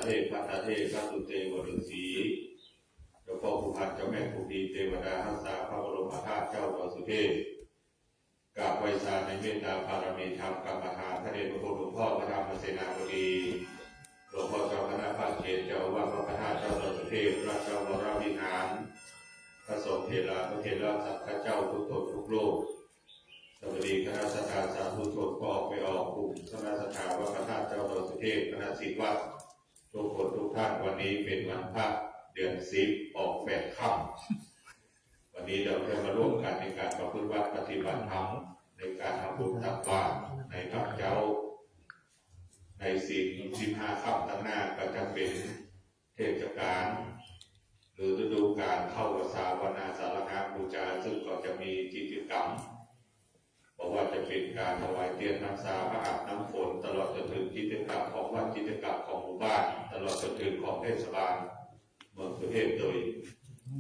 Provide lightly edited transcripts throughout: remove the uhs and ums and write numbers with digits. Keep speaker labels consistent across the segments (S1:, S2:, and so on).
S1: เทพพัตเทพพระสุเตวฤาษีเจ้าพ่อผู้พันเจ้าแม่ผู้ดีเทวดารักษาพระบรมธาตุเจ้าดอยสุเทพกราบไหว้ศาลในเมตตาบารมีธรรมกรรมฐานพระเดชพระคุณหลวงพ่อพระธรรมเสนาบดีหลวงพ่อเจ้าคณะภาคเขตเจ้าว่าพระประธานเจ้าดอยสุเทพพระเจ้าวรวิหารพระสงฆ์เถระพระเถระสัพพะเจ้าทุกตนทุกโลกสวัสดีคณะสัตยาสาธุชนก็ออกไปออกกลุ่มคณะสัตยาว่าพระธาตุเจ้าดอยสุเทพคณะศิษย์วัดทุกคนทุกท่านวันนี้เป็นวันพระเดือน10ออก8 ค่ำวันนี้เราจะมาร่วมกันในการประพฤติวัดปฏิบัติธรรมในการทำบุญตักบาตรในกับเจ้าใน15 ค่ำตั้งหน้าก็จะเป็นเทศกาลหรือฤดูกาลเข้ากับสาวนาสารคามบูชาซึ่งก็จะมีกิจกรรมเพราะว่าจะเป็นการถวายเทียนน้ำสาพระอาบน้ำฝนตลอดจนถึงกิจกรรมของวัดกิจกรรมของหมู่บ้านตลอดจนถึงของเทศบาลเมืองสุเทพโดย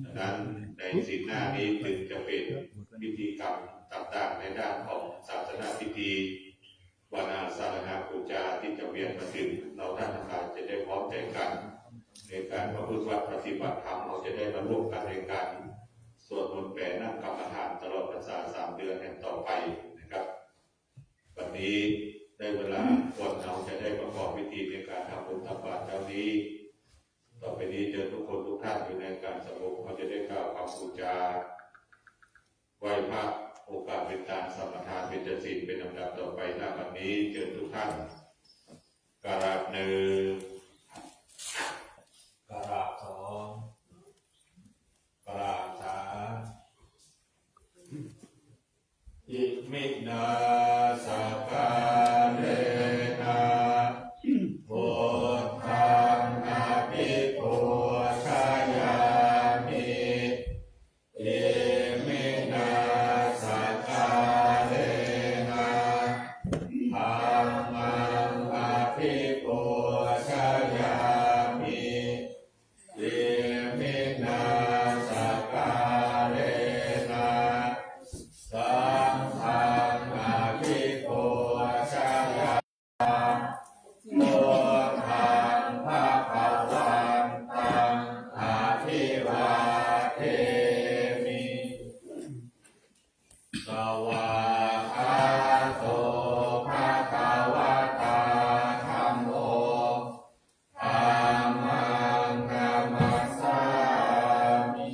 S1: ดังนั้นในสิ่งหน้านี้จึงจะเป็นพิธีกรรมต่างๆในด้านของศาสนาพิธีวานาสารนาบูชาที่จะเวียนมาถึงเราท่านทั้งหลายจะได้พร้อมใจกันในการประพฤติวัดปฏิบัติธรรมเราจะได้มาร่วมกันในการสวดมนต์แผ่นั่งกรรมฐานตลอดพรรษา3 เดือนแห่งต่อไปนะครับวันนี้ได้เวลาควรเราจะได้ประกอบพิธีในการทำบุญตักบาตรเช้านี้ต่อไปนี้เจอทุกคนทุกท่านอยู่ในการสงบเขาจะได้กล่าวคำบูชาไหว้พระโอกาสเป็นการสัมปทานเป็นศีลเป็นลำดับต่อไปณบัดนี้เจอทุกท่านกราบหนึ่งกราบ2กราบ3อิมินาสกาเลนะพุทธังอภิปูชยามิอิมินาสกาเลนะธัมมังอภิปูชยามิอิมินาสกาเลนะสังฆังอภิปูชยามิพุทธังภะคะวันตังอภิวาเทมิสวากขาโตภะคะวะตาธัมโมธัมมังนัมมัสสามิ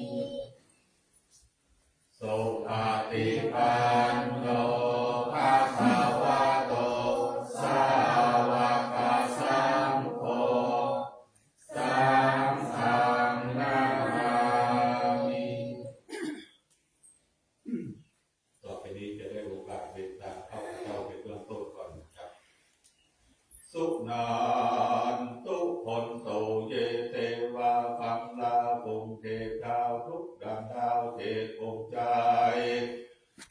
S1: สุปฏิปันโนภะคะวะโตสาวกสังโฆสังฆังนามามิต่อไปนี้จะได้โอกาสเป็นตามข้าพเจ้าเป็นเบื้องต้นก่อนนะครับสุนันตุพนโตเยเตวาปังลาภุงเทพดาวทุกดังดาวเทพองค์ใจ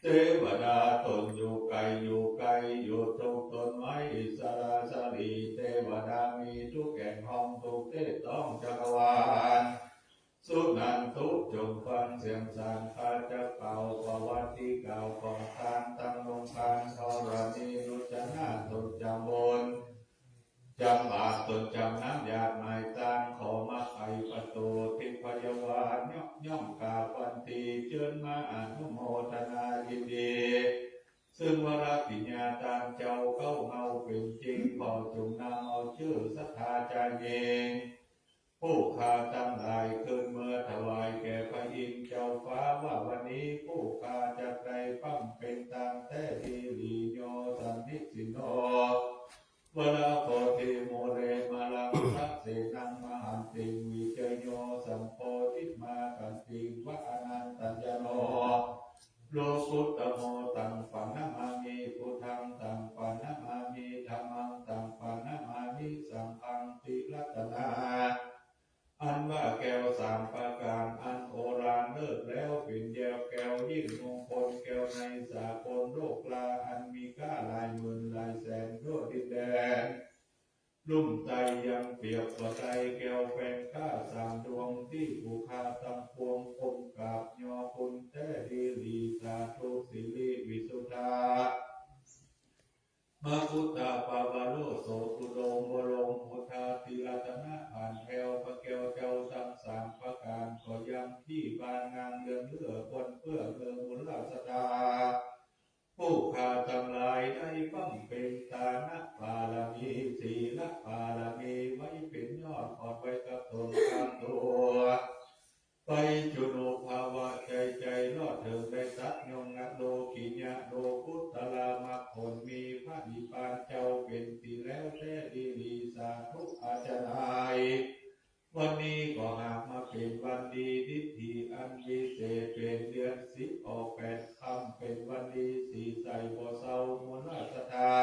S1: เทวดาตนอยู่ไกลอยู่ไกลอยู่ตรงต้นไม้สาราสลีเทวดามีทุกแห่งห้องทุกเทศต้องจักรวาลสุนันทุจงฟังเสียงสารพาจะเป่าประวัติเก่าของทานตั้งลงทานธรณีรุจนาตนจำบนจำบาตนจำน้ำยาหมายตั้งขอมาไขประตูทิพยวานย่อมกาวันตีเชิญมาอนุโมทนายินดีซึ่งวรปิญญาตามเจ้าเข้าเงาเป็นจริงขอจงนำเอาชื่อศรัทธาใจเองผู้ข้าตั้งหลายคืนเมื่อถวายแก่พระอินทร์เจ้าฟ้าว่าวันนี้ผู้ข้าจะได้ปั้มเป็นตามแท้ดีลีโยสันนิสิโนวลาโพธิโมเรมาลังสักเสนังมหันติวิเจโยสัมโพธิมากันติวะอนันตัญญโนโลกุตโมตังปันนามามิพุทธังตังปันนามามิธัมมังตังปันนามามิสังฆังติรัตนาอันว่าแก้ว3 ประการอันโอฬารเลิศแล้วเป็นแก้วยิ่งมงคลแก้วในสากลโลกลาอันมีค่าหลายหมื่นหลายแสนทั่วดินแดนลุ่มใจยังเปรียบกว่าใจแก้วแฟนข้า3 ดวงที่ผู้ข้าตั้งพวงคมกราบยอคุณแท้ดีลีสาธุสิริวิสุทธา มาพุทธาปาวาโลโสตุโลมโลมพุทธาติรัตนะอ ดีสาธุอาจารย์วันนี้ก็หากมาเป็นวันดีทิฏฐิอันวิเศษเป็นเดือน10 ออก8 ค่ำเป็นวันดีสีใสบ่เศร้ามวลราชธา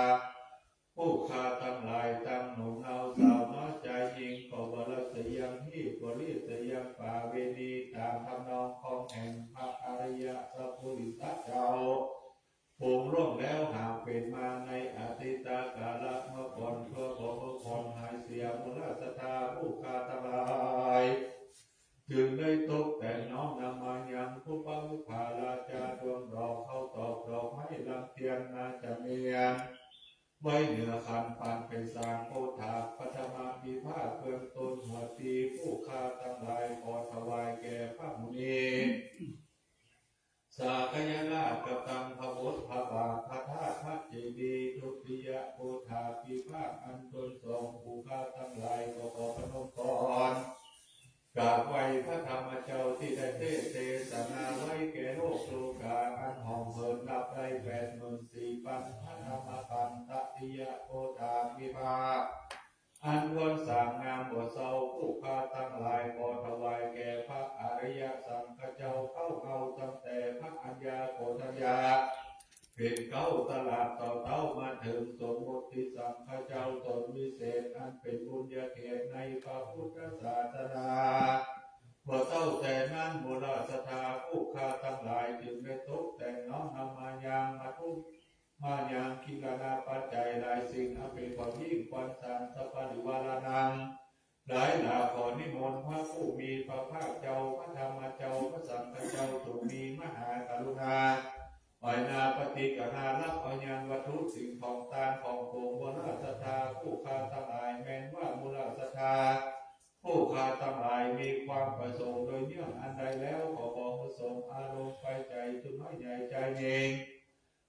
S1: ผู้ข้าทั้งหลายตั้งหนุ่มเนาสาวน้อยใจยิงก็บรสยังที่บริสยังป่าเวณีตามทำนองของแห่งพระอริยสัพพุริสเจ้าภูมิร่วงแล้วหากเป็นมาในอดีตกาลเมื่อก่อนเพื่อขอพรหายเสียมูลราชธาผู้ข้าทั้งหลายจึงได้ตกแต่งน้อมนำมายังผู้ปังภาราชาดวงดอกเข้าตอกดอกไม้ลำเทียนนาจะเมียนไว้เหนือคันปานเป็นสางโพธาปัทมาพิพาทเพื่องต้นหัวตีผู้ข้าทั้งหลายขอถวายแก่พระมุนีสากยราชกัปตังพระบุตรพระบาทพระธาตุพระเจดีย์ทุติยโพธาพิพาทอันตนทรงผู้ข้าทั้งหลายขอพนมก่อนกราบไหว้พระธรรมเจ้าที่ได้เทศนาไว้แก่โลกโลกาอันห้องเหินนับได้84,000 พระธรรมปันตติยโพธาพิพาทอันควรสร้างงามบ่เศร้าผู้ข้าทั้งหลายขอถวายแก่พระอริยสังฆเจ้าเข้าเอาตั้งแต่พระอัญญาโกฏัญญาเป็นเก้าตลาดต่อเต้ามาถึงสมมติสังฆเจ้าตนวิเศษอันเป็นบุญญาเขตในพระพุทธศาสนาบ่เต้าแต่นั้นมูลศรัทธาผู้ข้าทั้งหลายจึงได้ตกแต่งน้อมนำมายังมาทุกมายังกิลนาปัจจัยหลายสิ่งอันเป็นความยิ่งควรสารสัพพะริวารนังหลายหลาขอนิมนต์พระผู้มีพระภาคเจ้าพระธรรมเจ้าพระสังฆเจ้าจงมีมหากรุณาไหวนาปฏิกนารับเอายังวัตถุสิ่งของตานของโภมมูลศรัทธาผู้ข้าทั้งหลายแม้นว่ามูลศรัทธาผู้ข้าทั้งหลายมีความประสงค์โดยเนื่องอันใดแล้วขอบอกประสงค์อารมณ์ไฟใจจุดน้อยใหญ่ใจเอง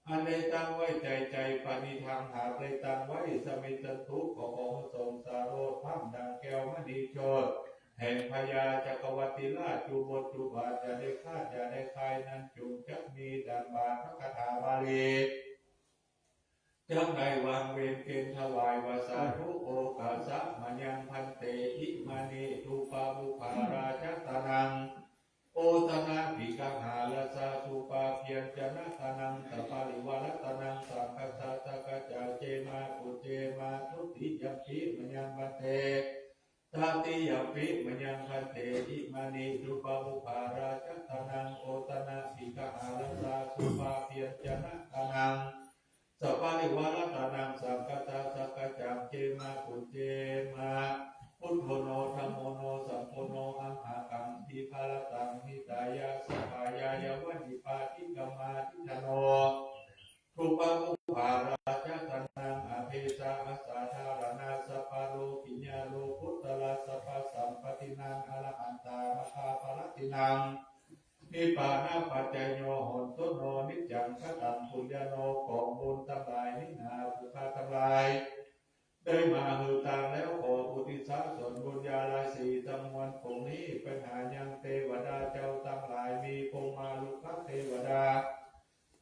S1: อันใดตั้งไว้ใจปณิธรรมหากได้ตั้งไว้สมิตทุกข์ขององค์ทรงสาโรธพัมดังแก้วมณีโชตแห่งพญาจักรวติราชจุบทจุบาทจะได้คาดจะได้คายนั้นจุงจักมีดังบาทพระคาถาบาลีจักได้วางเวรเกณฑ์ถวายวาสาธุโอกาสะมัญญังพันเตอิมานิทูปาบุภาราชตานังโอตนะปิกหาลสาสุปาเพียรจนะตานังสัพพะริวารตานังสังฆสัสสะกจาเจมาปุเจมาทุติยมปิมัญญังพันเตตติยมปิมัญญังพันเตอิมานิทุปามุภาราชตานังโอตนะปิกหาลสาสุปาเพียรจนะตานังสัพพะริวารตานังสังฆสัสสะกจาเจมาปุเจมาพุทโธโนธัมโมโนสัมโฆโนอัมหากังทิภารตังหิตายาสปายายาวันิปาทิกัมมาทิธโนทุปะมุภาราชตนังอภิ สาอัสสาธารณาสัพพะโลกิญญาโลพุทธลัสสะพะสัมปตินังอรหันตามหาภรตินังนิพพานาปัจจโยโหนตุโนนิจังขตังปุญญโนของบุญทั้งหลายนินาภูคาทั้งหลายได้มาหือตามแล้วขออุทิศส่วนบุญญาลายสีจำนวนผงนี้เป็นหายังเทวดาเจ้าทั้งหลายมีพงมาลุกเทวดา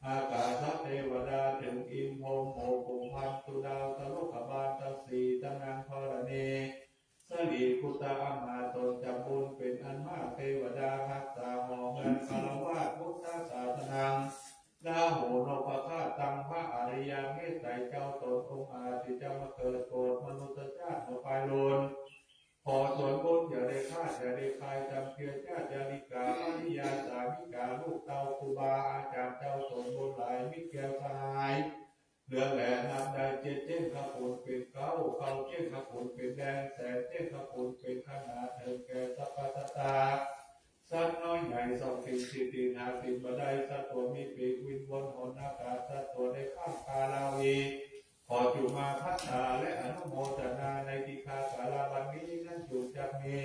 S1: อากาศเทวดาถึงอินพรหมโอปุพันตุดาวตโลกบาลตสีตนางพรณีสลีพุตตาอามาตนจำบุญเป็นอันมากเทวดารักษาหอเงินคารวะพุทธศาสนาลาโหนปะฆาตังพระอริยเมตไตรเจ้าตนองค์อาทิจะมาเกิดโกรธมนุษย์ชาติมาไปโลนขอส่วนบุญอย่าได้ฆ่าอย่าได้คายจำเพียรชาติยาลิกาอริยาสามิกาลูกเต้าครูบาอาจารย์เจ้าตนบุญหลายมิเกียวสหายเหลือแหล่นำได้เจ็ดเจ้งขบุญเป็นเก้าเจ้งขบุญเป็นแดงแสนเจ้งขบุญเป็นขนาดเถิดแก่สัพพสัตตาสัตว์น้อยใหญ่สองสิ่งสี่ตีนหาสิ่งบันไดสัตว์ตัวมีปีกวินวนหนอากาศสัตว์ตัวในข้ามกาลาวีขอจุมาพัฒนาและอนุโมทนาในทิฆากาลาบันนี้นั้นจุจักมี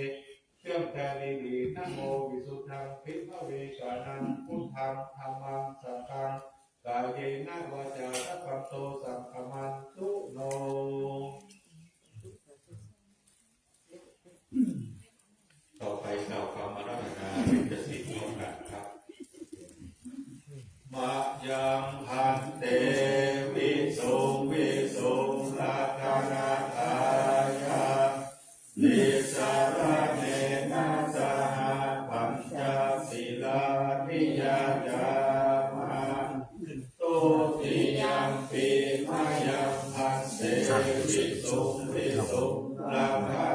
S1: เชื่อมแต่ลีลีนะโมวิสุทธังพิภเวกานังพุทธังธรรมังสังฆังกายเยนะวาจาสัพพันโตสังฆมันตุโนต่อไปกล่าวคำอาราธนาเป็นจะสิทธิ์ของกันครับมะยังพันเตวิสุงวิสุงลักขณาทา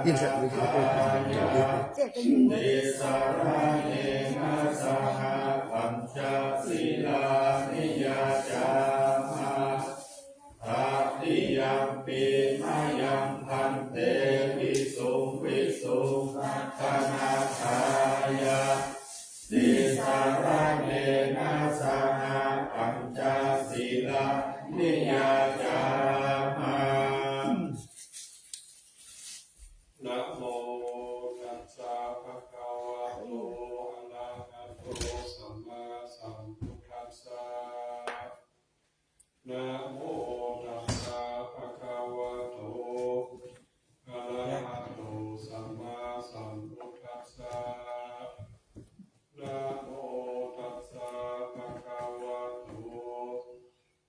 S2: 印象没
S3: 这个女的。
S1: สารเนนะสหปัญจศีลานิยาจามาอาติยัมปิมายังพันเตวิสุงวิสุงคนาทายาติสารเนนะสหปัญจศีลานิยาจามานะโมตัสสะภะคะวะโตอะระหะโตสัมมาสัมพุทธัสสะนะโมตัสสะภะคะวะโตอะระหะโตสัมมาสัมพุทธัสสะนะโมตัสสะภะคะวะโต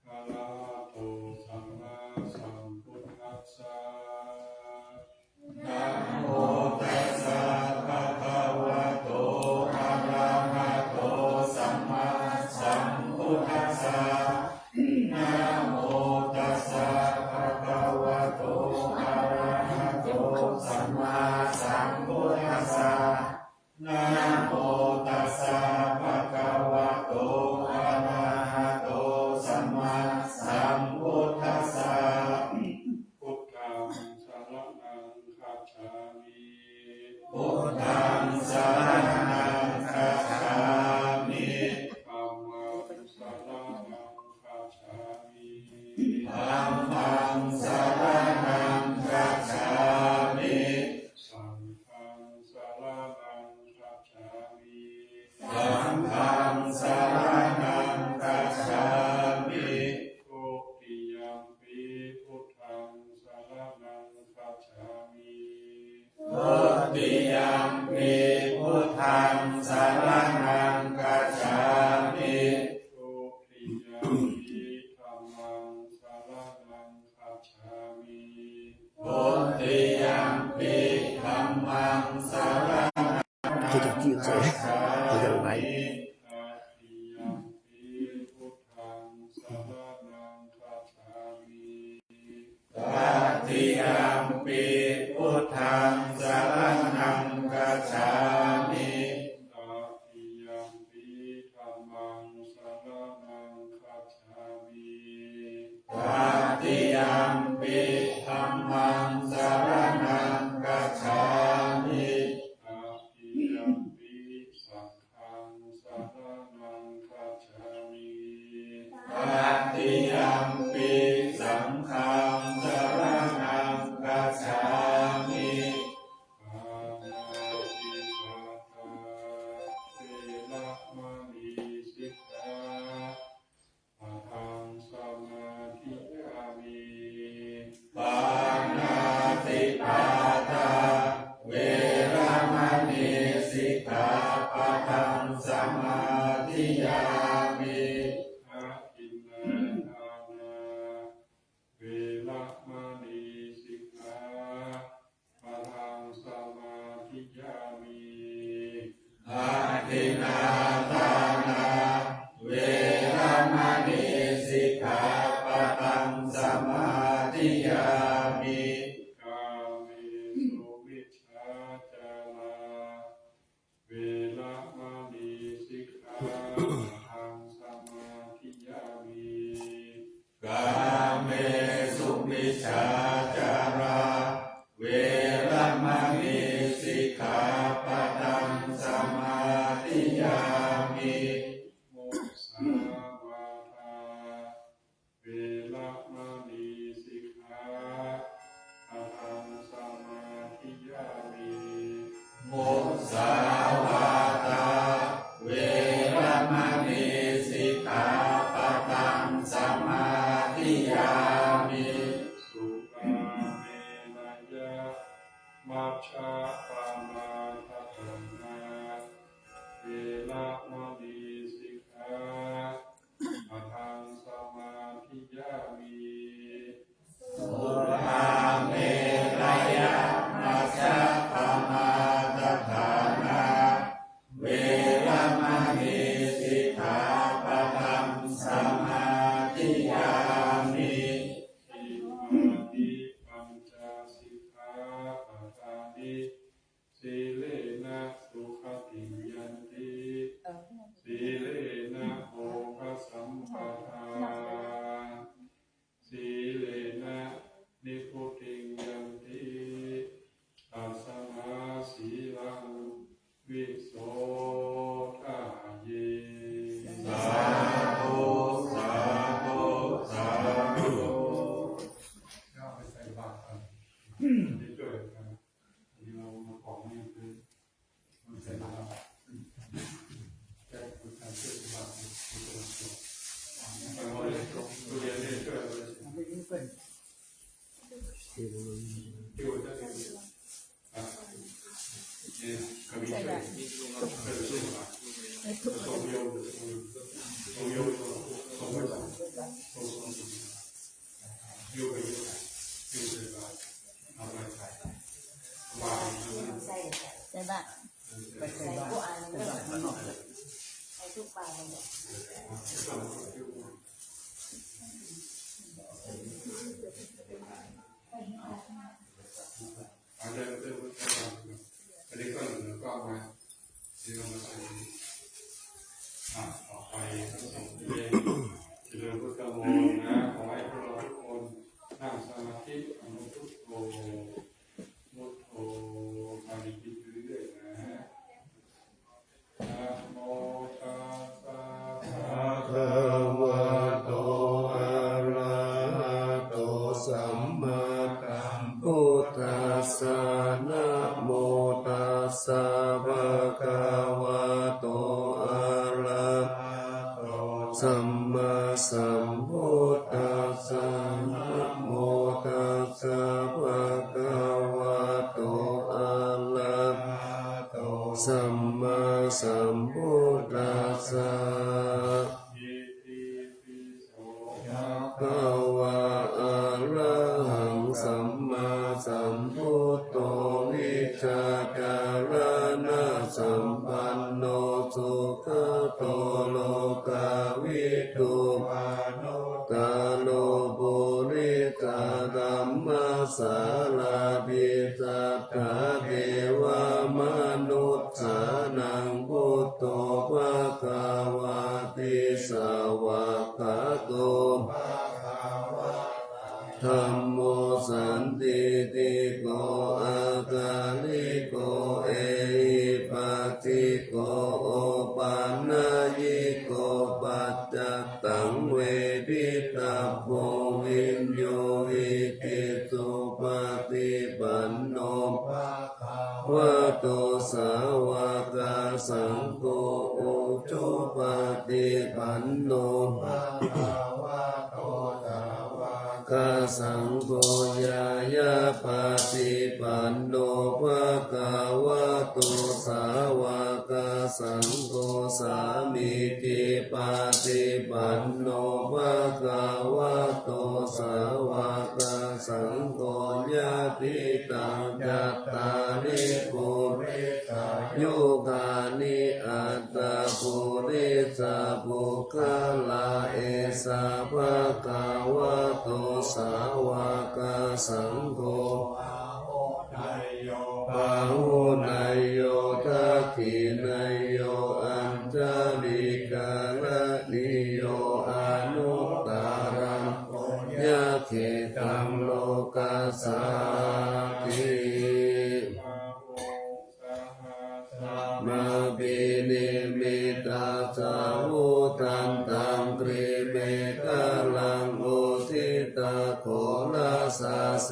S1: อะระหะโตสัมมาสัมพุทธัสสะนะโมตัสสะภะคะวะโตอะระหะโตสัมมาสัมพุทธัสสะนะโมตัสสะภะคะวะโตอะระหะโตสัมมาสัมพุทธัสสะนะโมตัสสะภะคะวะโตอะระหะโตสัมมาสัมพุทธัสสะพุทธังสรณังคัจฉามิพุทธังสรณังคัจฉามิธัมมังสรณังคัจฉามิธัมมังสรณังคัจฉามิสังฆังสรณังคัจฉามิสังฆังสรณังคัจฉามิทุติยัมปิพุทธังสรณังคัจฉามิทุติยัมปิพุทธังสรณังคัจฉามิทุติยัมปิธัมมังสรณังคัจฉามิทุติยัมปิธัมมังสรณัง
S2: 这点记着，有点来。
S1: ตัตติยัมปิพุทธังสรณังคัจฉามิตัตติยัมปิธัมมังสรณังคัจฉามิตัตติยัมปิธัมมังสรณังคัจฉามิตัตติยัมปิสังฆังสรณังคัจฉามิตัตติยัมปิสังฆังสรณังคัจฉามิปานาติปาตาเวระมณีสิกขาปะทังสมาธิยามิปานาติปาตาเวระมณีสิกขาปะทังสมาธิยามิอาทินนาทานา เวระมณีสิกขาปะทังสมาธิยามิอาทินนาทานาเวระมณีสิกขาปะทังสมาธิยามิกาเมสุมิจฉาจาราเวระมณีสิกขาปะทังสมาธิยามิกาเมสุมิจฉาจาราเวระมณีสิกขาปะทังสมาธิยามิมุสาวาทาเวระมณีสิกขาปะทังสมาธิยามิมุสาวาทาเวระมณีสิกขาปะทังสมาธิยามิสุราเมรยะมัชฌะปามาทัฏฐานาเวระมณีสิกขาปะทังสมาธิยามิสุราเมรยะมัชฌะปามาทัฏฐานาเวระมณีสิกขาปะทังสมาธิยามิอิมานิปัญจสิกขาปะทัง
S3: ใส่บ้านใส่พวกอันนี้ใส่ทุกปลาเลย
S4: อันนี้ก็ก็มาที่เรามาใส่ต่อไปทั้งสองเพลงเจริญพุทธมนต์นะขอให้พวกเราทุกคนนั่งสมาธิอนุพุทโธมุทโธมาดีคิดเรื่อยๆนะนะโมตัสสะภะคะวะโตอะระหะโตสัมมาสัมพุทธัสสะนะโมตัสสะภะคะวะโตอะระหะโตสัมมาสัมพุทธัสสะนะโมตัสสะภะคะวะโตอะระหะโตสัมมาสัมพุทธัสสะภะวะอะระหังสัมมาสัมพุทโธวิชาการณะสัมปันโนสุขโตโลกาวิทูปานุตตโลปุริสธัมมาสาราภิสัทธาเทวมนุษย์สานังพุทโธภะคะวะติสาวกโตธัมโมสันติติโกอาคาลิโกเอหิปัสสิโกโอปันนายิโกปัจจตังเวทิตาโพวินโยหิติสุปฏิปันโนภะคะวะโตสาวกสังโฆอุชุปฏิปันโนภะคะวะโตสาวกสังโฆญายาปฏิปันโนภะคะวะโตสาวกสังโฆสามิทิปฏิปันโนภะคะวะโตสาวกสังโฆญาติตังจัตตาริปุริสายุคานิอัตตปุริสาบุคลาเอสาภะคะวะโตสาวกสังโฆปาหุนายโยทักขินายโยอัญชลิกาลนิโยอนุตตรังยะเขตังโลกัสสาติมาปินิมิตาสาวุตันตังกริเมฆลังโอทิตาโคลาสาเส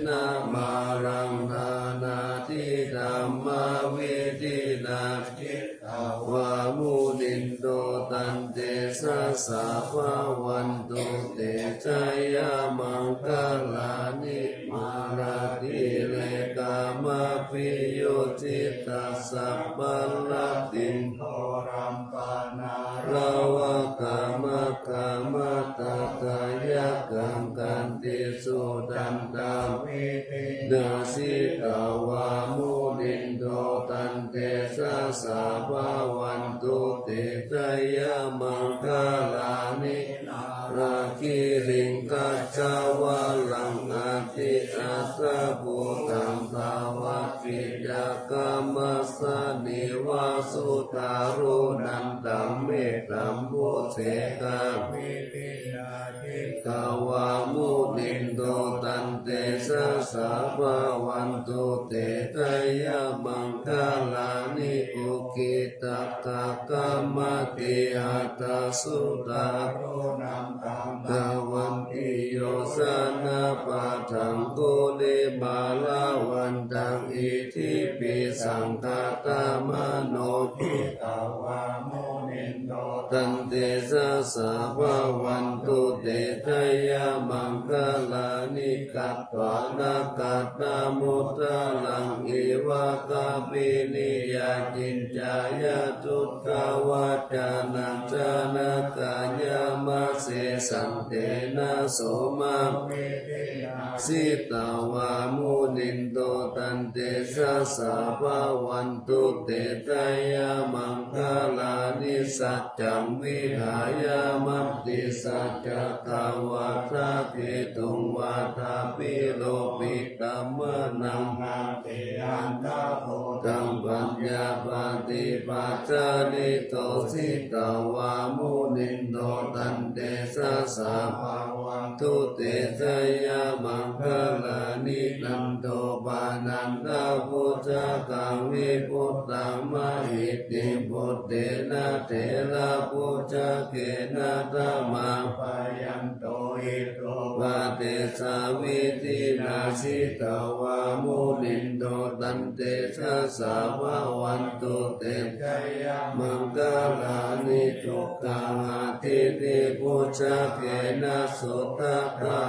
S4: นามารังธานาทิธัมมาวิธินาทิตาวามุนินโตตันเตสะสะภะวันโตเตชัยยะมังคลานิมาราติเลกามะปิโยจิตตัสสะปัลลัตตินโทรัมปานาราวะกามะกามะตะกายะกังกันติสุดันตาวิตินาสิกาวามุนินโตตันเตสะสะภะวันตุเตชัยยะมังคลานิราคิริงกัจจาวะลังอาติอัสสะภูตังภาวะปิยกามัสสนิวาสุตารุนันตัมเมตัมโพเสกาวิปินาทิกาวามุนินโตตันเตสะสะภะวันตุเตชัยยะมังคลานิอุกิตตะกามติหัตถสุตารุนันตัมภะวันติโยสนะปะทังโกเดบาลาวันตังอิทิปิสังฆตามโนทิตาวามุนินโตตันเตสะสะภะวันตุเตชัยยะมังคลานิ กัตถวานากัตตามุตตะลังเอวะกาปินิยาจินจายาตุตตาวาจานัจจานกายามะเสสันเตนะโสมาเวเทนาสิตาวามุนินโตตันเตสะสะภะวันตุเตตยามังคลานิสัจจังวิหายามัตติสัจจตาวาทาเทตุงวาทาปิโลปิตัมมะนังหาเตอันตาโพตังปัญญาปฏิปัจจานิโตสิตาวามุนินโตตันเตสะสะภะวันตุเตสยามังคลานินันโตปานันตาพุทธกังวิพุตตังมหิติพุทเตนะเถระพุทธเกนะธรรมาปายันโตหิโตปะเตสาวิตินาสิตาวามุนินโตตันเตชะสาภาวันตุเตชะยะมังคลานิทุกขังอาทิติพุทธเกนะสุตตะตะ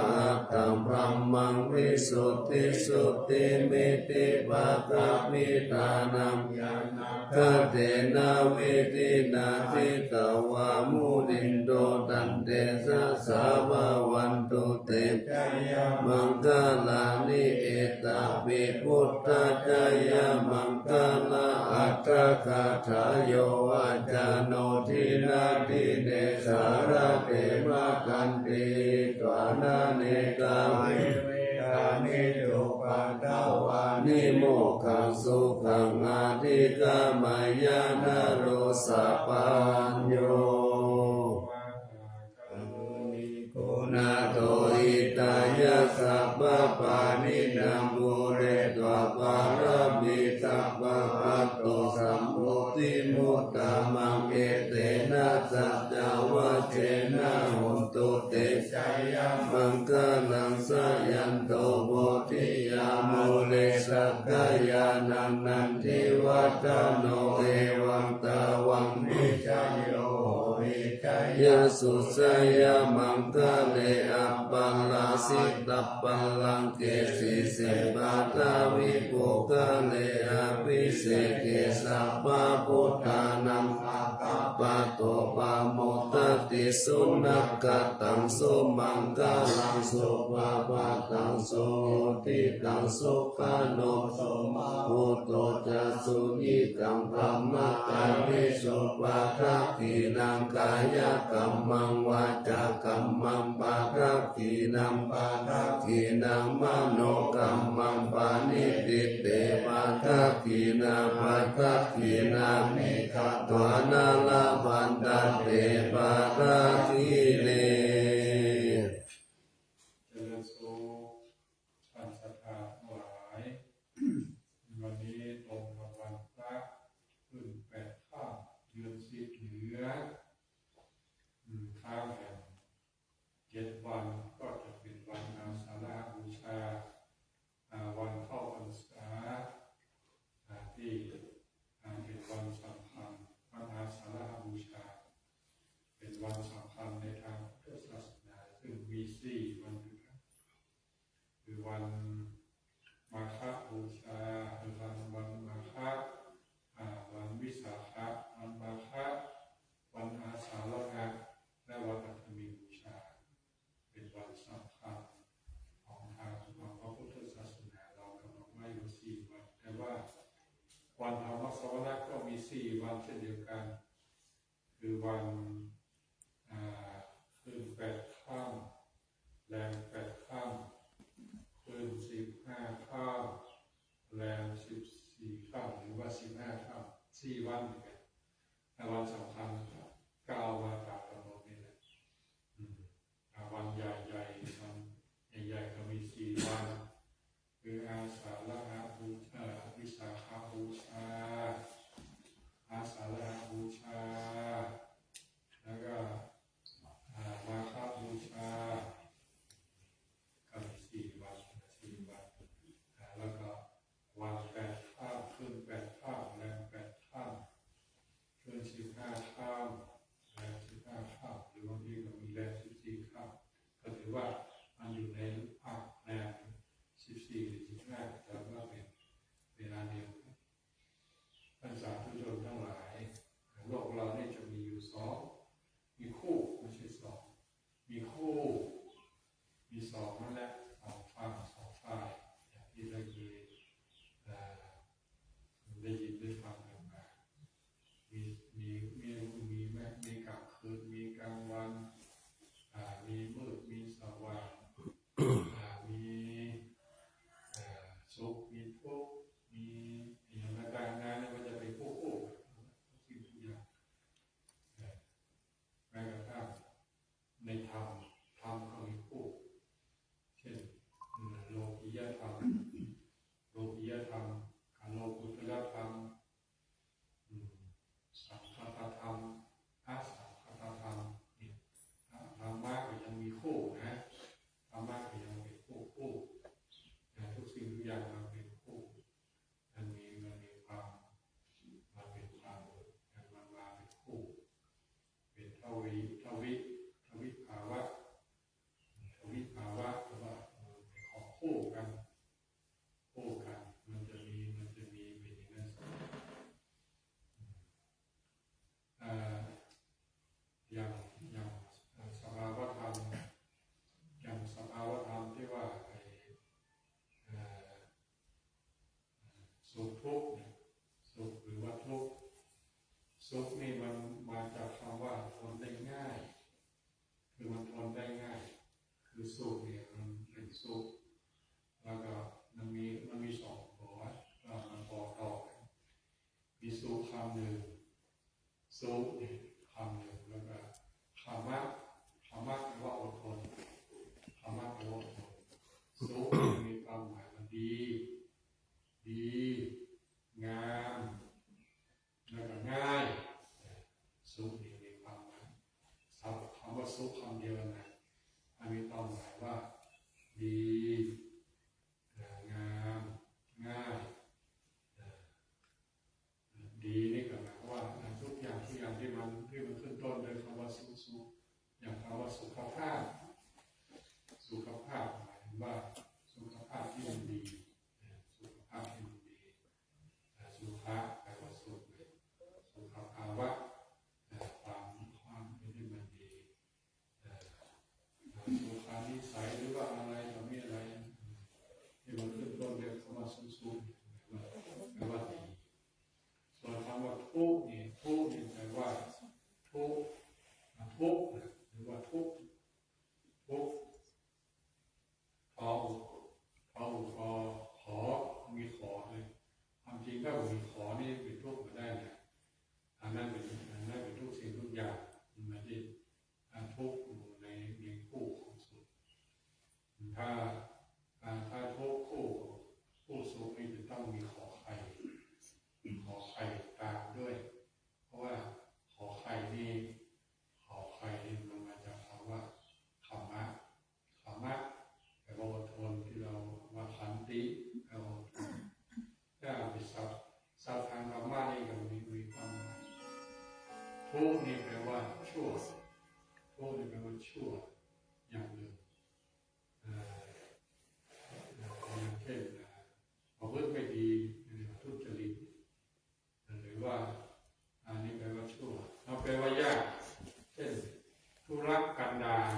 S4: ตัมพรัมมังวิสุทธิสุทธิมิติภะคะมิตานังญาณคเตนะวิตินาทิตาวามุนินโตตันเตสะสาภาวันตุเตชะยะมังคลานิเอตปิพุทธจายะมังคลาอัตถคาถาโยอาจาโนทินาทิเนสารเตมะกันติตวานาเนกาวิเวกานิโยปัตตวานิโมขังสุขังอาทิกามายานาโรสะปัญโยนาโตอิตายะสัพพะปานินังปุเรตวะปารมิสัพพะปัตโตสัมโพธิมุตตะมังเอเตนะสัจจวะเจนะหุนตุเตชัยยะมังคลังสยันโตโพธิยามุเลสักขยานันนันทิวัตโนเอวังตาวังนิชัยโยหิชัยยะสุสยามังคเลอัปปลาสิตัปปลังเกสิเสปาตาวิปุคเลอภิเสเกสัพพะพุทธานังอาตาปะโตปะโมตติสุนักกตังสุมังคลังสุภาปะตังสุติตังสุขโนสุมาพุทโตจะสุญิตังธรรมกังวิสุปะทักขินังกายกัมมังวาจากัมมังปะทักขินังปะทักขินังมโนกัมมังปานิติเตปะทักขินาปะทักขินามิขัตวานาลาภันตเตปะทักขิเน
S1: เจริญสุขท่านศรัทธาทั้งหลายวันนี้ตรงกับวันพระขึ้น8 ค่ำเดือน10เหนือข้ามแห่ง7 วันก็จะเป็นวันอาสาฬหบูชาวันเข้าพรรษาที่เป็นวันสำคัญวันอาสาฬหบูชาเป็นวันสำคัญในทางพุทธศาสนาซึ่งมี4 วันด้วยกันคือวันมาฆบูชาวันมาฆวันวิสาขะวันมาฆวันอาสาฬหะและวันอัฐมิบูชาเป็นวันสำคัญของทางพระพุทธศาสนาเรากำหนดไว้อยู่4 วันแต่ว่าวันธรรมสวนะก็มี4 วันเช่นเดียวกันคือวันขึ้น8 ค่ำแรม8 ค่ำขึ้น15 ค่ำแรม14 ค่ำหรือว่า15 ค่ำ4 วันเหมือนกันแต่วันสำคัญ9 วันตามกำหนดนี่แหละวันใหญ่ๆวันใหญ่ๆก็มี4 วันคืออาสาฬหบูชาวิสาขบูชาอาสาฬหบูชาแล้วก็มาฆบูชาก็มี4 วันแล้วก็วัน8 ค่ำขึ้น8 ค่ำแรม8 ค่ำขึ้น15 ค่ำ
S5: สุขทุกข์เนี่ยสุขหรือว่าทุกข์สุขนี่มันมาจากคำว่าทนได้ง่ายคือมันทนได้ง่ายคือสุขเนี่ยมันเป็นสุขแล้วก็มันมีสองตัวมันบอกต่อกันมีสุขคำหนึ่งสุขเนี่ยคำหนึ่งแล้วก็คำมะแปลว่าอดทนคำมะแปลว่าอดทนสุขมีความหมายมันดีงามแล้วก็ง่ายสุขนี่มีความหมายคำว่าสุขคำเดียวนะมันมีความหมายว่าดีงามง่ายดีนี่ก็หมายว่าทุกอย่างที่มันขึ้นต้นด้วยคำว่าสุขอย่างคำว่าสุขภาพหมายถึงว่าสุขภาพที่มันดีสุขภาพที่มันดีสุขะแปลว่าสุขสุขภาวะความเป็นที่มันดีสุขานิสัยหรือว่าอะไรต่อมีอะไรที่มันขึ้นต้นด้วยคำว่าสุขแปลว่าดีส่วนคำว่าทุกข์นี่แปลว่าทุกข์หรือว่าทุกข์ขอมีขอเลยความจริงถ้ามีขอนี่เป็นทุกข์มาได้นะอันนั้นเป็นทุกสิ่งทุกอย่างมันไม่ได้ทุกข์อยู่ในคู่ของสุขถ้าทุกข์คู่สุขนี่จะต้องมีขอไข่ตามด้วยเพราะว่าขอไข่นี่มันมาจากคำว่าขมะแปลว่าอดทนที่เราว่าขันติแปลว่าอดทนถ้าเป็นศัพท์ทางธรรมะนี่ก็มีความหมายทุกข์นี่แปลว่าชั่วอย่างหนึ่งอย่างเช่นประพฤติไม่ดีทุจริตหรือว่าอันนี้แปลว่าชั่วเราแปลว่ายากเช่นธุรกันดาร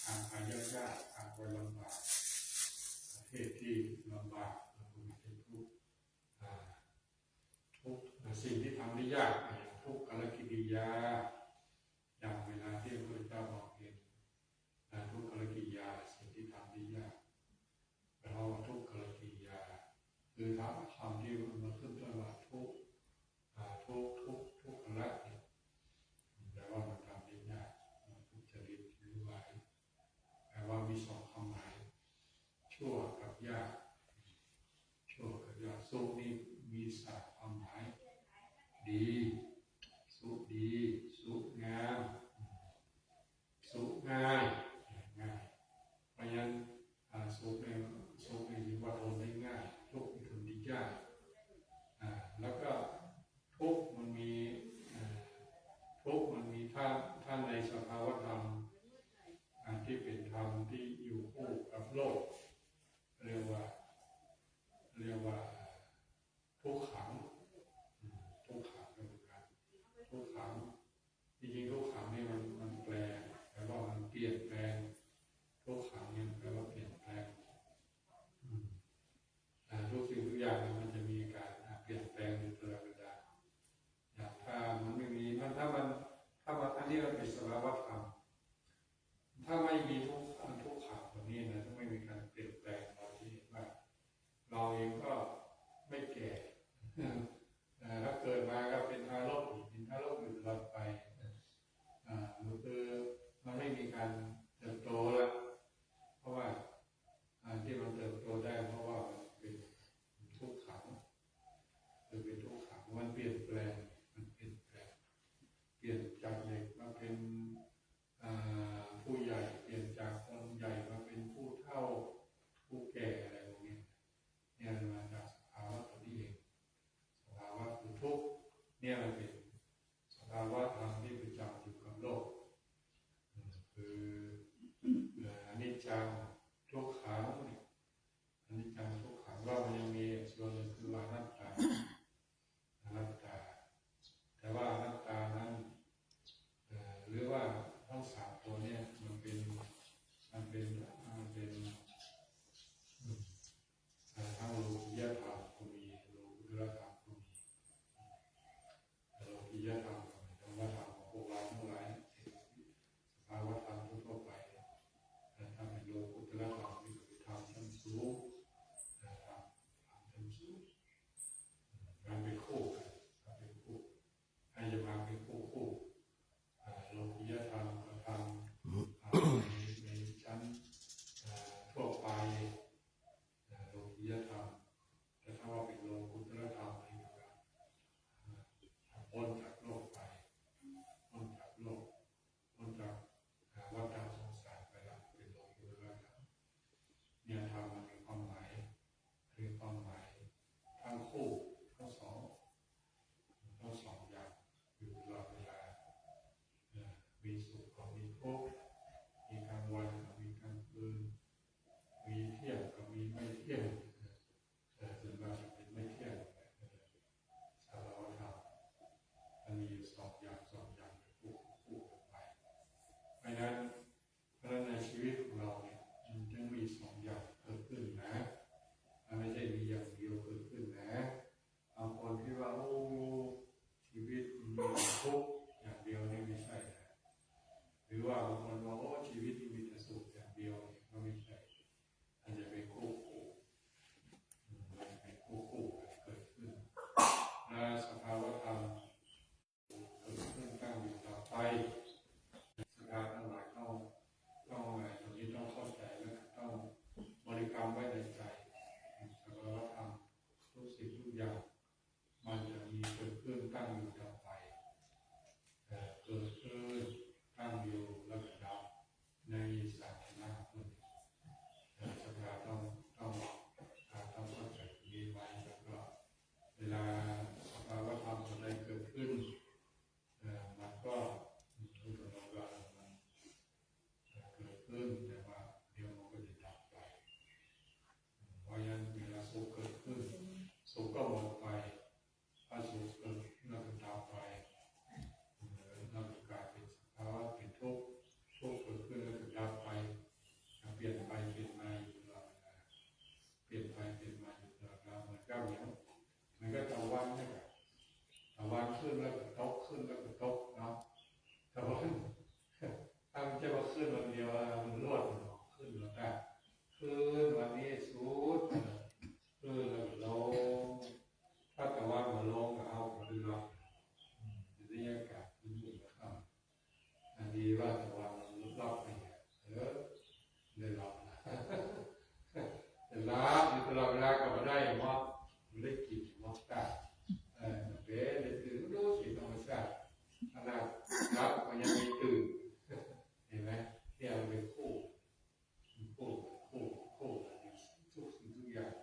S5: ทางไปยากทางไปลำบากประเทศที่ลำบากเราเป็นทุกข์สิ่งที่ทำได้ยากทุกขลกิริยาอย่างเวลาที่พระเจ้าบอกเองทุกขลกิริยาสิ่งที่ทำได้ยากเราทุกขลกิริยาคือคำที่มันขึ้นต้นว่าทุกขละแต่ว่ามันทำได้ยากทุจริตหรือว่าแปลว่ามีสองความหมายชั่วกับยากสุขนี่มีสามความหมายดีสุขงามสุขง่ายเพราะฉะนั้นสุขนี่ถือว่าทนได้ง่ายทุกข์ทนได้ยากแล้วก็ทุกข์มันมีท่านในสภาวธรรมที่เป็นธรรมที่อยู่คู่กับโลกเรียกว่าทุกขังเป็นการ เพราะฉะนั้นในชีวิตของเราเนี่ยมันจึงมีสองอย่างเกิดขึ้นนะมันไม่ใช่มีอย่างเดียวเกิดขึ้นนะบางคนคิดว่าโอ้ชีวิตมีทุกข์อย่างเดียวนี่ไม่ใช่นะหรือว่าบางคนบอกโอ้ชีวิตมีแต่สุขอย่างเดียวนี่ก็ไม่ใช่อาจจะเป็นคู่เป็นคู่เกิดขึ้นและสภาวะธรรมเกิดขึ้นตั้งอยู่ต่อไปสภาวะทั้งหลายต้องอะไรตรงนี้ต้องเข้าใจและต้องบริกรรมไว้ในใจสภาวะธรรมทุกสิ่งทุกอย่างมันจะมีเกิดขึ้นตั้งอยู่ต่อไปเกิดขึ้นตั้งอยู่แล้วก็ดับในศาสนาพุทธสภาวะต้องเข้าใจตรงนี้ไว้แล้วก็เวลาสภาวะธรรมอะไรเกิดขึ้นมันก็รู้ตัวเราว่ามันเกิดขึ้นแต่ว่าเดี๋ยวมันก็จะดับไปเพราะฉะนั้นเวลาสุขเกิดขึ้นสุขก็หมดไปถ้าสุขเกิดแล้วก็ดับไปแล้วก็กลายเป็นสภาวะเป็นทุกข์เกิดขึ้นแล้วก็ดับไปเปลี่ยนไปเปลี่ยนมาอยู่ตลอดเวลาเปลี่ยนไปเปลี่ยนมาอยู่ตลอดเวลาเหมือนกับอย่างมันก็ตะวันใช่ไหมตะวันขึ้นแล้วก็ตกขึ้นแล้วก็ตกเนาะตะวันถ้ามันจะมาขึ้นวันเดียวมันรวดขึ้นแล้วได้ขึ้นวันนี้สุดขึ้นแล้วลงถ้าตะวันมาลงก็เอาไปดูเราจะได้อากาศอุ่นๆนะครับอันนี้ว่าตะวันมันรอบไปเนี่ยได้รับนะแต่รับอยู่ตลอดเวลาก็ไม่ได้หมดไม่ได้กินหมดได้เบ๊ะได้ตื่นรู้สิธรรมชาติขนาดรับมันยังไม่ตื่นเห็นไหมที่เราเป็นคู่ทุกสิ่งทุกอย่าง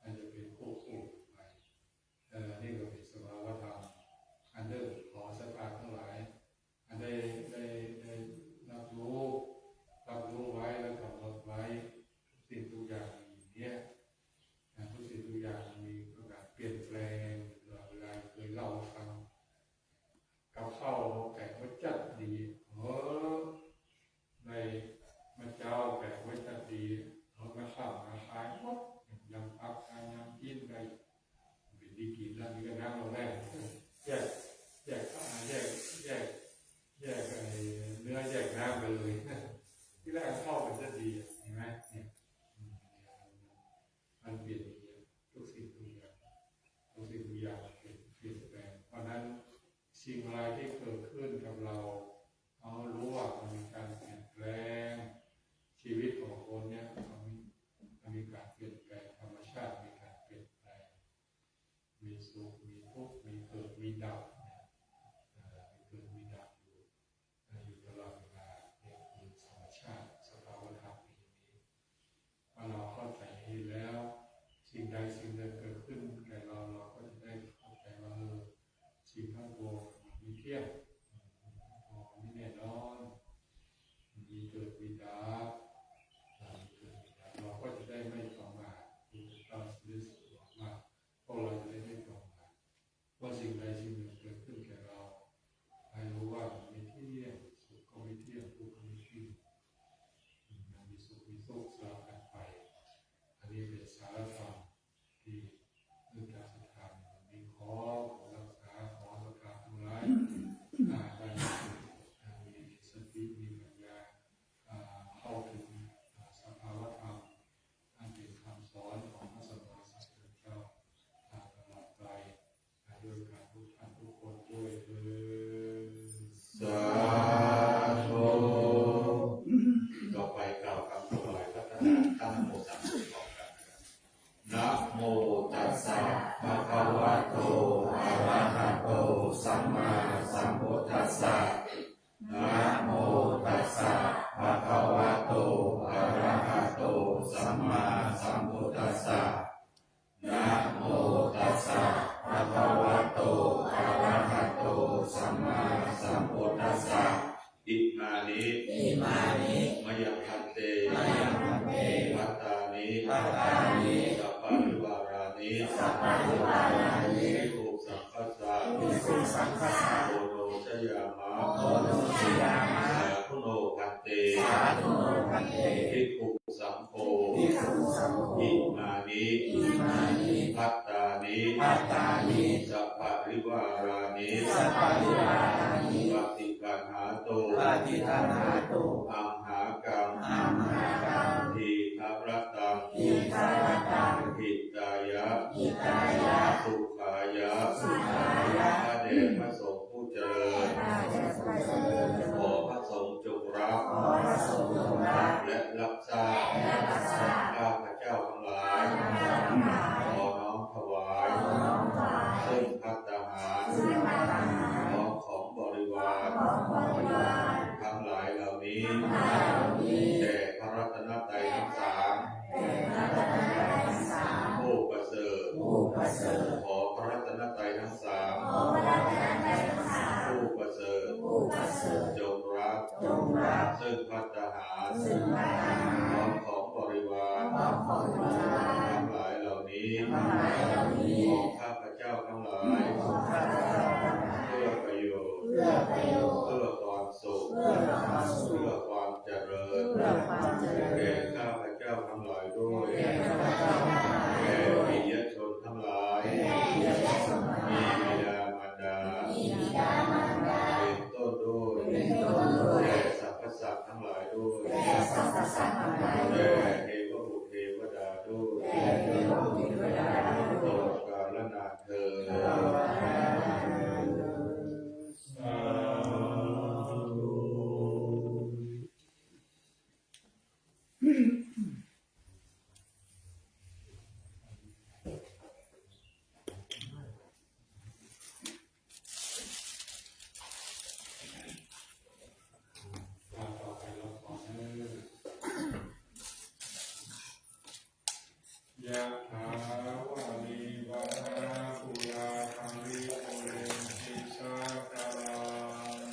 S5: มันจะเป็นคู่ไปนี่ก็เป็นสภาวะธรรมอันเดิมขอสภาทั้งหลายอันได้รับรู้ไว้แล้วกำหนดไว้ทุกสิ่งทุกอย่างอย่างนี้ทุกสิ่งทุกอย่างมีการเปลี่ยนแปลงตลอดเวลาเคยเล่าฟังกับข้าวแกงวัดจัดดีในมันเจ้าแกงวัดจัดดีเราไม่ข้าวมาขายหมดยำผักยำกินไปเป็นดีกินแล้วมีก็นั่งเราแรกแยกเนื้อแยกน้ำไปเลยที่แรกเข้ากันจะดีเห็นไหมเนี่ยมันเปลี่ยนทุกสิ่งทุกอย่างเปลี่ยนแปลงเพราะนั้นสิ่งอะไรที่เกิดขึ้นกับเราเรารู้ว่ามันมีการเปลี่ยนแปลงชีวิตของคนเนี่ยมันมีการเปลี่ยนแปลงธรรมชาติมีการเปลี่ยนแปลงมีสุขมีทุกข์มีเกิดมีดับอยู่ตลอดเวลาเนี่ยคือธรรมชาติสภาวะธรรมอย่างนี้พอเราเข้าใจแล้วสิ่งใดสิ่งหนึ่งเกิดขึ้นแก่เราก็จะได้เข้าใจว่าสิ่งทั้งปวงมันมีเที่ยงไม่แน่นอนมีเกิดมีดับเราก็จะได้ไม่ประมาทถูกต้องรู้สึกว่าพวกเราจะได้ไม่ประมาทว่าสิ่งใดสิ่งหนึ่งเกิดขึ้นแก่เราให้รู้ว่ามันไม่เที่ยงสุขก็ไม่เที่ยงทุกข์ก็ไม่เที่ยงมันมีสุขมีทุกข์สลับกันไปอันนี้เป็นสารธรรมที่เรื่องการศึกษามีขอรักษาขอสถานทั้งหลายได้มีสติมีปัญญาเข้าถึงสภาวะธรรมอันเป็นคำสอนของพระสัมมาสัมพุทธเจ้าตลอดไปด้วยการทุกท่านทุกคนด้วยเถิด
S1: สาธุต่อไปกล่าวคำถวายพระทหารตั้งโมสามจบพร้อมกันนะโมตัสสะภะคะวะโตอะระหะโตสัมมาสัมพุทธัสสะนะโมตัสสะภะคะวะโตอะระหะโตสัมมาสัมพุทธัสสะนะโมตัสสะภะคะวะโตอะระหะโตสัมมาสัมพุทธัสสะอิมานิมยพันเตวัตตานิสัพพะริวารานิวิสุสังคัสสะโอโนชยามะสาธุโนพัน นิพัตตานิสัพพะริวารานิปฏิคันหาโตอัมหากังทีฆรตังหิตายะสุขายะพระเดชพระสงฆ์ผู้เจริญขอพระสงฆ์จงรับและรับทราบข้าพเจ้าทั้งหลายขอน้อมถวายซึ่งภัตตาหารของบริวารทั้งหลายเหล่านี้แด่พระรัตนตรัยทั้งสามผู้ประเสริฐขอพระรัตนตรัยทั้งสามผู้ประเสริฐจงรับซึ่งภัตตาหารของบริวารทั้งหลายเหล่านี้ของข้าพเจ้าทั้งหลายเพื่อประโยชน์เพื่อความสุขเพื่อความเจริญแก่ข้าพเจ้าทั้งหลายด้วยแก่ปิยชนทั้งหลายมีบิดามารดาเป็นต้นด้วยแก่สรรพสัตว์ทั้งหลายด้วยแก่เทวบุตรเทวดาด้วยตลอดกาลนานเทอญ
S5: ต่อไปเราขอยะถาวาลีวะหาปุราภริโอเรนติสาคาลัง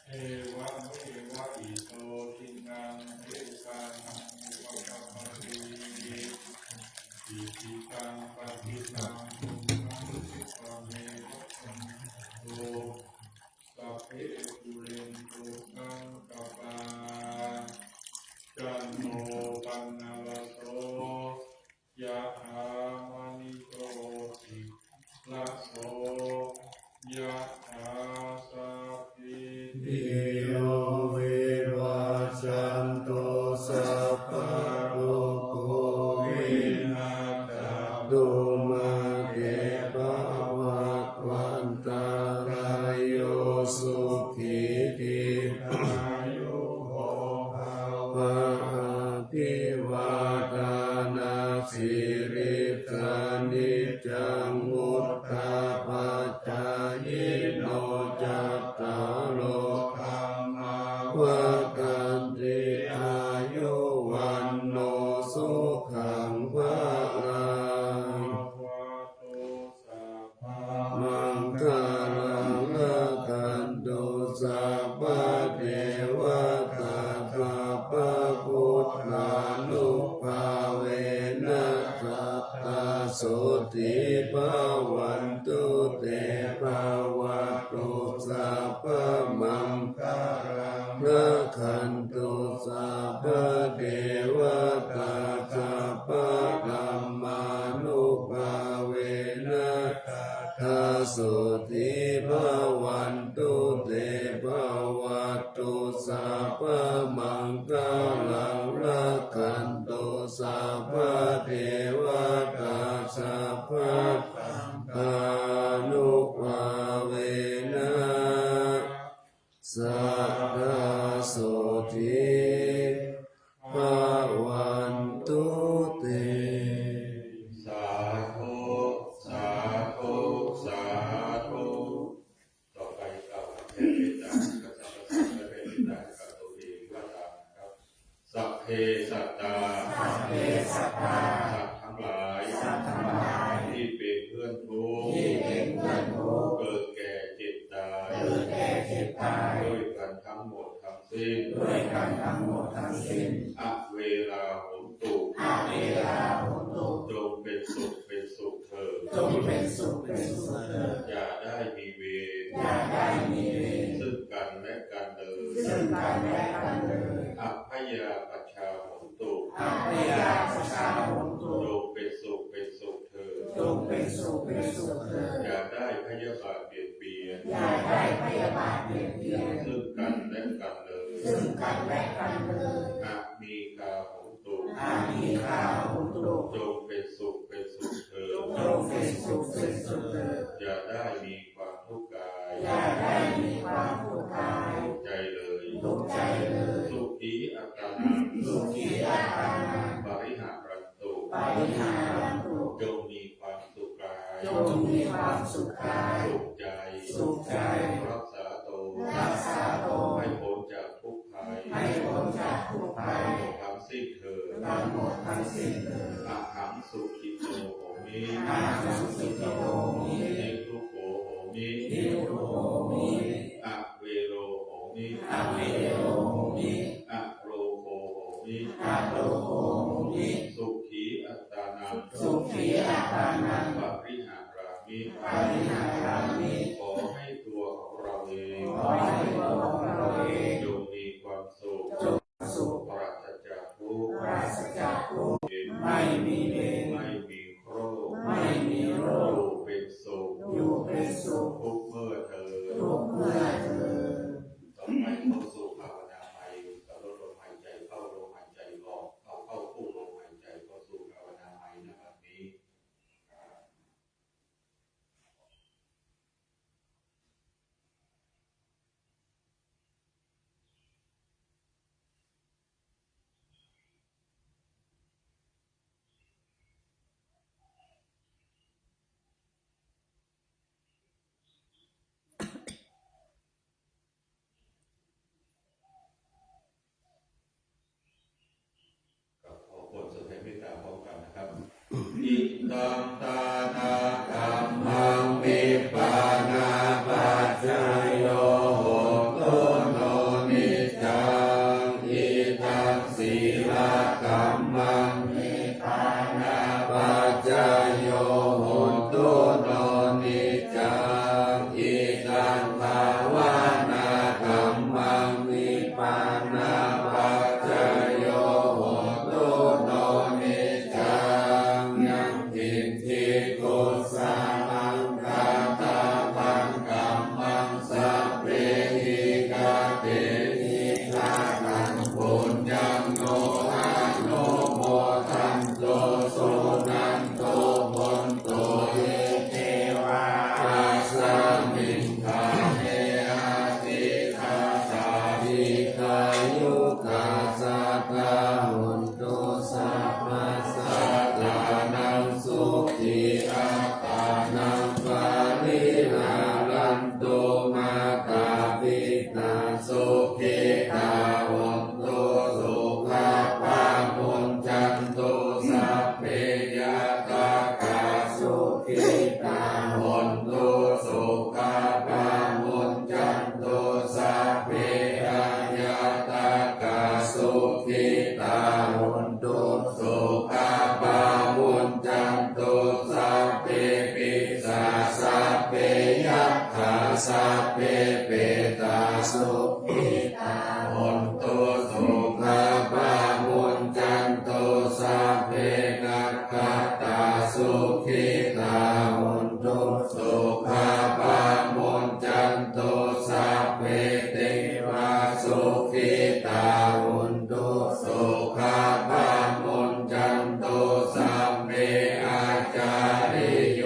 S5: เอวะเมวะอิโตทินังเอสานังอุปกัปปะติอิทิตังปฏิตังตุมหังคิปะเมวะสันโตสัพเพปุเรนตุสังกปาจันโทปนรสโสยะหามณิโกติละโสยะหาสัพพิติโยวิวัชชันโตสัพพะโรโควินาศตุมาเตภวัตวันตารายโยสุขีติขายุโภภาวะภิวาทานาสิริสานิจังมุตตาปัจจายโนจัตตารโลธรรมาวัฏันติอายุวันโนสุขังภะลังมังคลังละกันตุสัพพะเทวตาสัพพะพุทธานุภาเวนะสัตตาสุติภาวันตุเตภาวะตุสัพพะมังคลังละขันตุสัพพะเทวตาสัพพะธัมมานุภาเวนะทาสุติภาวันตุเตภาวะตุสัพพะมังคลังละขันตุสัพพะเทวตาสัพพะธานุภาเวนะสัทธาโสติภาวันตุเต
S1: สาธุสาธุสาธุต่อไปกล่าวเทศนากับสัพพะสัตว์และเป็นตากับตัวเองว่าตามนะครับสัพเพสัตตาสัตว์ทั้งหลายที่เป็นเพื่อนทุกข์เกิดแก่เจ็บตายด้วยกันทั้งหมดทั้งสิ้นอะเวลาหนตุจงเป็นสุขเถิดอย่าได้มีเวรซึ่งกันและกันเลยอัพพยาปชาหนตุจง
S4: จงเป็นสุขเถิด
S1: อย่าได้พยาบาทเบียดเบียน
S4: อย่าได้พยาบาทเบียดเบียน
S1: ซึ่งกันและกันเลย
S4: ซึ่งกันและกันเลย
S1: อามีกาโหตุ
S4: อามีคาหุตุ
S1: จงเป็นสุขเถิด
S4: จงเป็นสุขเถิด
S1: อย่าได้มีความทุกข์กาย
S4: อย่าได้มีความทุกข์กาย
S1: ทุกข์ใจเลย
S4: ทุกข์ใจเลย
S1: สุขีอัตตานัง
S4: สุขีอัตตานัง
S1: ปริหารันตุ
S4: ปาริหารันตุ
S1: จงมีความสุขกาย
S4: จงมีความสุขกาย
S1: สุขใจ
S4: สุขใจ
S1: รักษาตน
S4: รักษาตน
S1: ให้พ้นจากทุกข์ภัย
S4: ให้พ้นจากทุกข์ภัย
S1: ทั้งสิ้นเถิด
S4: ทั้งหมดทั้งสิ้นเถิด
S1: อาหังสุขิโตโหมิ
S4: อาหังสุขิโตมิ
S1: นิทุโขโหมิ
S4: นิทุโหมิ
S1: อะเวโรโหมิ
S4: อะเวโรโหมิ
S1: อะโรโคโหมิ
S4: อะโลโหมิ
S1: สุขีอัตตานัง
S4: สุขีอัตตานัง
S1: ปริหารามิ
S4: ปาริหารามิ
S1: ขอให้ตัวของเราเอง
S4: ขอให้ตัวของเราเอง
S1: จงมีความสุข
S4: จงสุข
S1: ปราศจากทุกข์
S4: ปราศจากทุกข์ไม่มีเวร
S1: ไม่มีโรค
S4: ไม่มีโร
S1: อ
S4: ค
S1: ยู่เป็นสุข
S4: อยู่เป็นสุข
S1: ทุกเมื่อเธอ
S4: ทุกเมื่อเธอ
S1: ต่อไปเข้าสู่ภาวนาใหม่กับลมหายใจเข้าลมหายใจออกเข้าคู่ลมหายใจเข้าสู่ภาวนาใหม่นะครับนี้กับขอบทสวดให้เมตตาพร้อมกันนะครับอิตังตานาคัมมังวิปานาปัจจายโยโหตุโนนิจจังอิตังศีลคัมมังวิปานาปัจจายโยโหตุโนนิจจังอิตังภาวนาคัมมังวิปานาปัจจายโยโหตุโนนิจจังยังทิฏฐิกุสามังกาตาปังกัมมังสัพเพหิกาเตหิกาตังปุญญังโนอาโนโมทันโตสุนันโตพนโตเยเทวาอาสามิงคาเนอาติคาสาธิกายุกาสัตตาหุนตุสัพพะสัตตานังสุขีอัตตานังปาริหารันตุมาตาปิตาสุขิตาหุนตุสุขาปาปุญจันตุสัพเพยตากาสุขิตาหุนตุสุขาปาปุญจันตุสัพเพอายตากาสุขิตาหุนตุสุขาปาปุญจันตุสัพเพปิสาสัพเพยัคขาสัพเพเปตาสุขิตาหุนตุสุขาปาปุญจันตุสัพเพกัคขตาสุขิตาหุนตุสุขาปาปุญจันตุสัพเพเทวาสุขิตาหุนตุสุขาปาปุญจันตุสัพเพอาจาริโย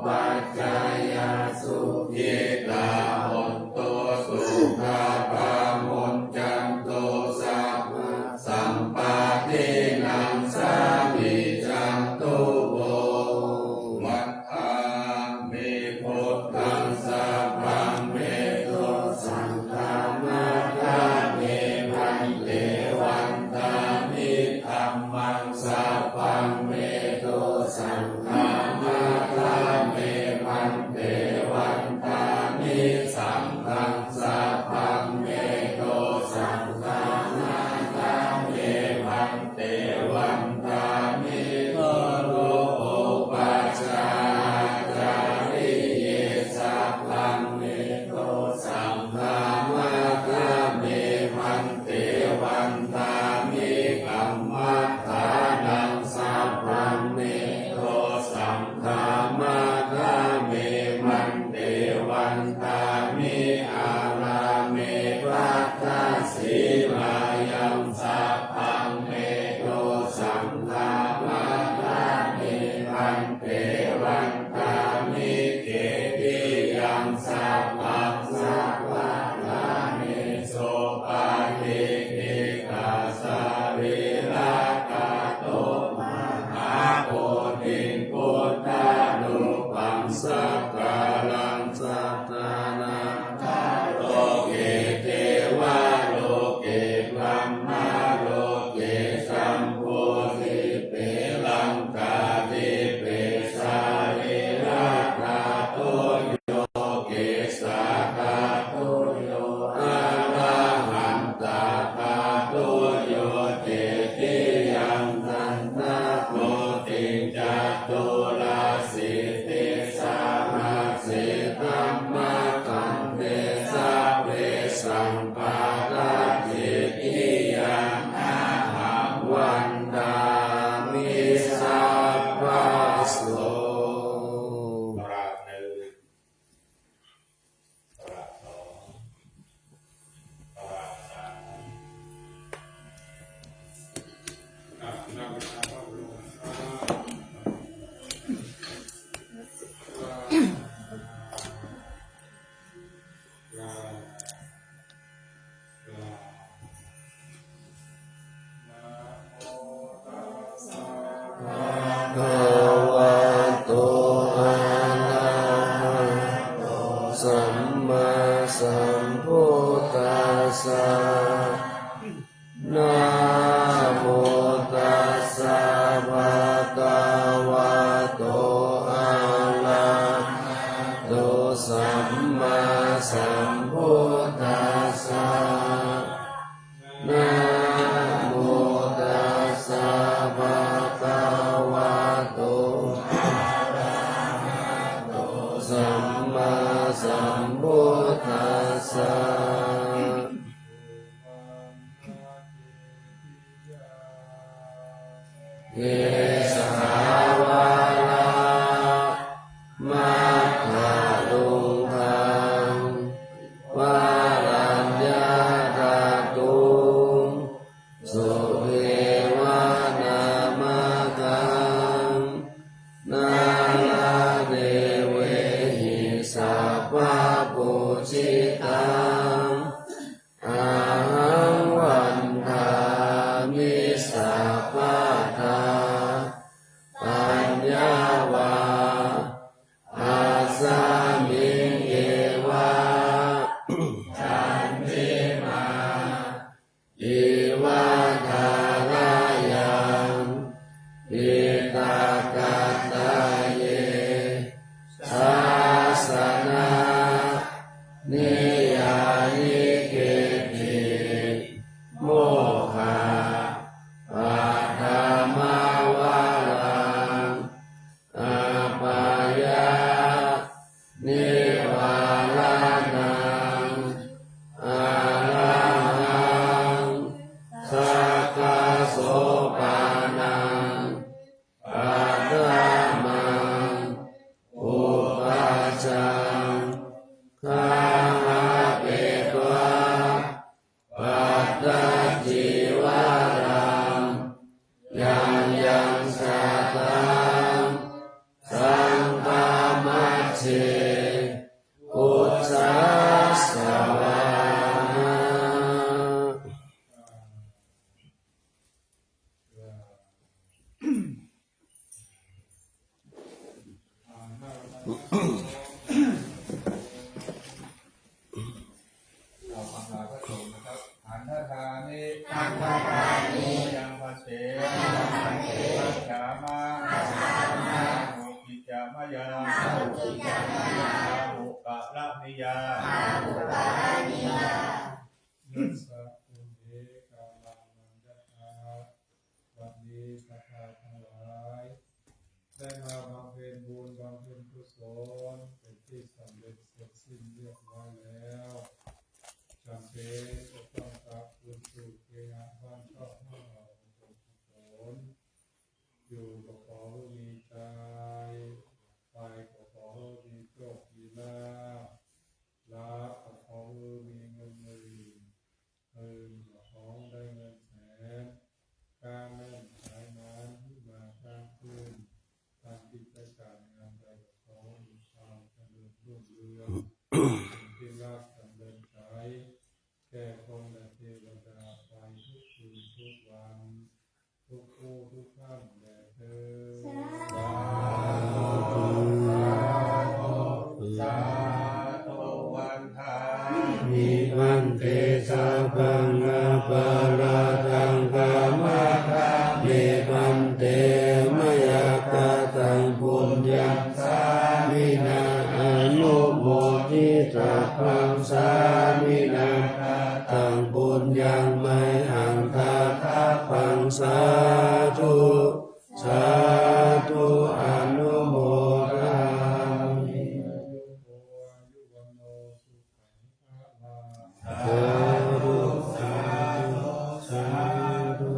S1: ปัจจายาสุขิตาหุนตุสุขาปาปุญจันตุสัพพะสัมปาทินังสามิจันตุโววันทางเมพุทธังสัพพังเมตุสังฆามาทาเมวันเตวันตามิธัมมังสัพพังเมตุสังฆามา
S4: พันเตวันตามิเกติยังสัพพังสัพพะทานิโสปาทิติกาสาริลากาโตมหาโพธิพุทธานุปังสักการังสัทธานังโลเกเทวะโลเกพรหมโลเกสัมโพธิเปลังกาติเปสาริลากาโตโยเกสาคาโตโยอะระหันตาคาโตโยเจติยังทันตะโพธิจัตตุราสิติสามาสิธัมมาคันเตสะเวสังปาตาจิติยังอาหังวันดามิสัพพะโส
S1: ประหนึ่งประสองประสาม
S5: นักวิชาการรู้
S4: ภะวะโตอะระหะโตสัมมาสัมพุทธัสสะนะโมตัสสะภะคะวะโตอะระหะโตสัมมาสัมพุทธัสสะนะโมตัสสะภะคะวะโตอะระหะโตสัมมาสัมพุทธัสสะเยสาวาลามัคคะลุงทังวารัญญาตาตุงสุเทวานามกังนาลาเดเวหิสัพพะปุจิตังอาหังวันทามิสัพพะทาปัญญาวาอาสามิงเยวะจันติมาอิวะทารายังอิตากาตาเยสาสนานิยานิเกติโมฆะปัฏฐามาวาลังอาปายานิวาลานังอาลังสักกะโสปานังปัฏฐามังอุปัชฌังคาหะเปตวะปัตตจิวารังยังยังสัตตังสังฆามัชเชอุตสาสวานะ
S1: เราฟังลาพระสงฆ์นะครับอันธทานิยังภาเสวัจฉามาโมกิจามายาอาหุกะละนิยา
S5: นัสสะปุเรกาลังมันยะถาวันนี้พระธาตุทั้งหลายได้มาบำเพ็ญบุญบำเพ็ญกุศลเป็นที่สำเร็จเสร็จสิ้นเรียบร้อยแล้วจำเป็นจะต้องกลับคืนสู่เกียรติบ้านชอบของเราเป็นกุศลอยู่ก็ขอให้มีใจไปก็ขอให้มีโชคมีลาภรับก็ขอให้มีเงินหมื่นก็ขอได้เงินแสนการเงินขายนั้นมาสร้างขึ้นทำ
S4: ยังสามินาอนุโมทิตาพังสามินาตังบุญยังไม่หังคาถาพังสาธุสาธุอนุโมทามิสาธุสาธุสาธุ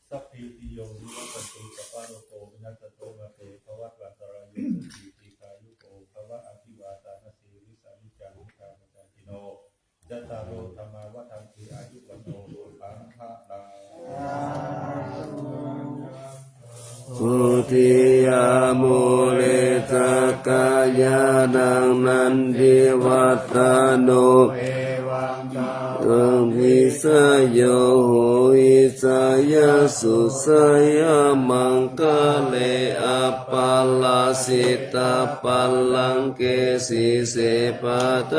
S6: สัพพิติโยวิวัตตุสัพพะโรโกวินัสโตมะเตภวัตวันตรายโยสุขีติกายุโกภวะอภิวาทานาสีริสานิจังนิการจติโนจัตตารโอธรรมาวัฏันติอายุวันโนสุขังภะลัง
S4: พุติยามุเลตกายานังนันทิวัตโนเอวังจาวิสโยโหอิสยสุสยมังกะเลอปัลลสิตาปัลลังเกสิเสปัต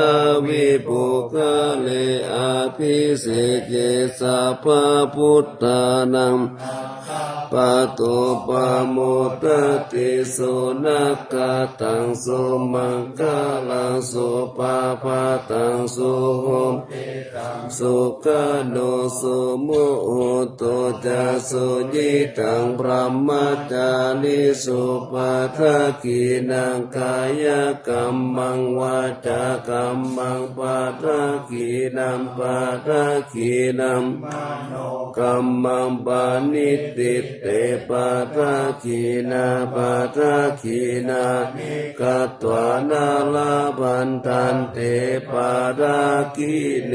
S4: วิปุกะเลอภิเศษเจสัพพพุทธานังปะโตปะโมตติสุนักขะตังสุมังคลังสุปาปะตังสุโหติตังสุขโนสุมุโหตุจะสุจิตังพระมจานิสุปัฏฐกินังกายกรรมังวาจากรรมังปัฏฐกินังปัฏฐกินังมโนกรรมังปานิติเตปัฏฐกินาปัฏฐกินากัตวานาลาบันทันเตปัฏฐกิเน